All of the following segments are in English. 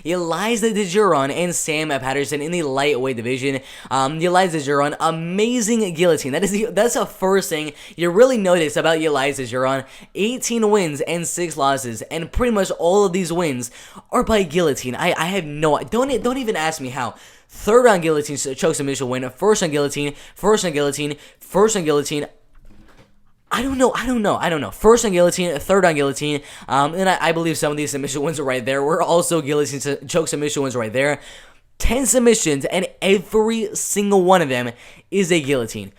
Ylies Djiroun and Sam Patterson in the lightweight division. Ylies Djiroun, amazing guillotine. That's the first thing you really notice about Ylies Djiroun. 18 wins and 6 losses, and pretty much all of these wins are by guillotine. I have no, don't even ask me how. Third round guillotine choke submission win, first round guillotine, first round guillotine, first round guillotine. I don't know. First on guillotine, third on guillotine, and I believe some of these submission wins are right there. We're also guillotine choke submission wins right there. 10 submissions, and every single one of them is a guillotine.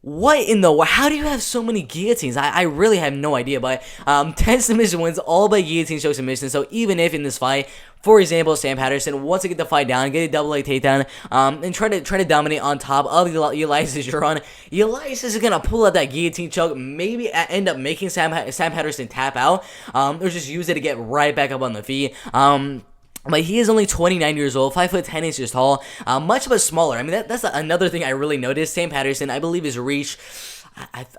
What in the, how do you have so many guillotines? I really have no idea, but 10 submission wins, all by guillotine choke submission. So even if in this fight, for example, Sam Patterson wants to get the fight down, get a double leg takedown, and try to dominate on top of Ylies Djiroun, Ylies is gonna pull out that guillotine choke, maybe end up making Sam Patterson tap out, or just use it to get right back up on the feet. But he is only 29 years old, 5'10" tall, much of a smaller. I mean, that's another thing I really noticed. Sam Patterson, I believe his reach,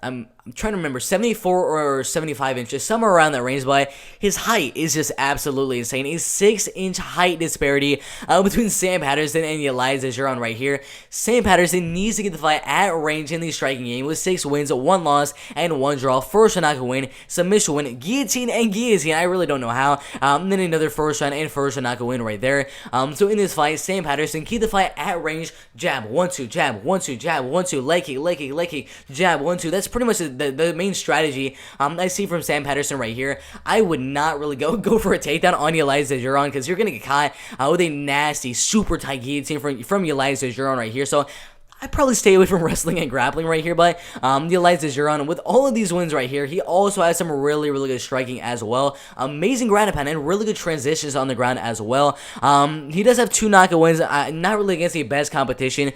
I'm trying to remember, 74 or 75 inches, somewhere around that range, but his height is just absolutely insane. A 6-inch height disparity between Sam Patterson and Ylies Djiroun right here. Sam Patterson needs to get the fight at range in the striking game with 6 wins, 1 loss, and 1 draw. First round knockout win, submission win, guillotine, and guillotine. I really don't know how. Then another first round and first round knockout win right there. So in this fight, Sam Patterson keep the fight at range. Jab, 1-2, jab, 1-2, jab, 1-2, leg kick, leg kick, leg kick, jab, 1-2. That's pretty much the main strategy I see from Sam Patterson right here. I would not really go for a takedown on Ylies Djiroun because you're going to get caught with a nasty, super tight guillotine from Ylies Djiroun right here. So I'd probably stay away from wrestling and grappling right here, but Ylies Djiroun, with all of these wins right here, he also has some really good striking as well. Amazing ground and pound and really good transitions on the ground as well. He does have 2 knockout wins, not really against the best competition.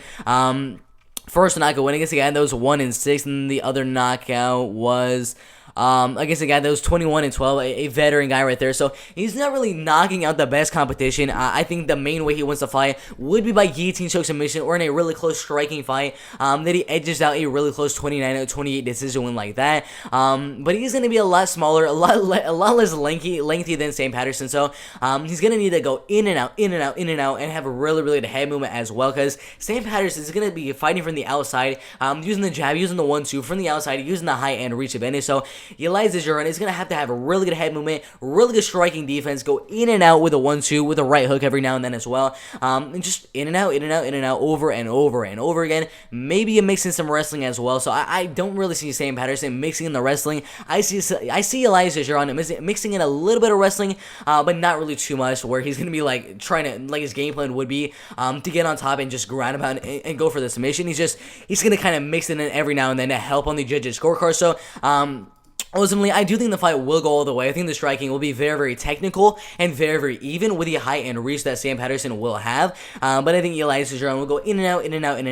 First knockout win against the guy that was 1-6, and the other knockout was against a guy that was 21-12, a veteran guy right there. So he's not really knocking out the best competition. I think the main way he wins the fight would be by guillotine choke submission or in a really close striking fight that he edges out a really close 29-28 decision win like that. But he's going to be a lot smaller, a lot less lengthy than Sam Patterson. So he's going to need to go in and out, and have a really good head movement as well, because Sam Patterson is going to be fighting from the outside, using the jab, using the 1-2 from the outside, using the high end reach advantage. So Ylies Djiroun is going to have a really good head movement, really good striking defense, go in and out with a 1-2, with a right hook every now and then as well, and just in and out, over and over again. Maybe a mix in some wrestling as well. So I don't really see Sam Patterson mixing in the wrestling. I see Ylies Djiroun mixing in a little bit of wrestling, but not really too much, where he's going to be like trying to, like his game plan would be to get on top and just grind him out and go for the submission. He's going to kind of mix it in every now and then to help on the judges' scorecard. So ultimately, I do think the fight will go all the way. I think the striking will be very technical and very even with the height and reach that Sam Patterson will have. But I think Ylies Djiroun will go in and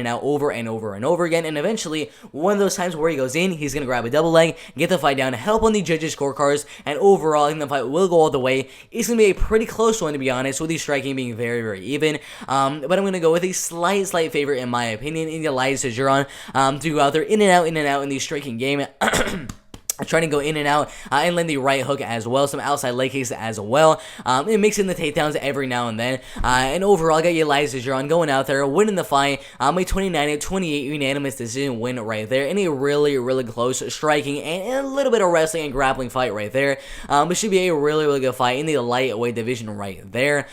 out, over and over again. And eventually, one of those times where he goes in, he's going to grab a double leg, get the fight down, help on the judges' scorecards. And overall, I think the fight will go all the way. It's going to be a pretty close one, to be honest, with the striking being very even. But I'm going to go with a slight favorite, in my opinion, in Ylies Djiroun to go out there in and out in the striking game. Trying to go in and out and land the right hook as well, some outside leg kicks as well, and mixing the takedowns every now and then. And overall, I got Ylies Djiroun going out there, winning the fight, a 29-28 unanimous decision win right there, in a really close striking and a little bit of wrestling and grappling fight right there. It should be a really good fight in the lightweight division right there.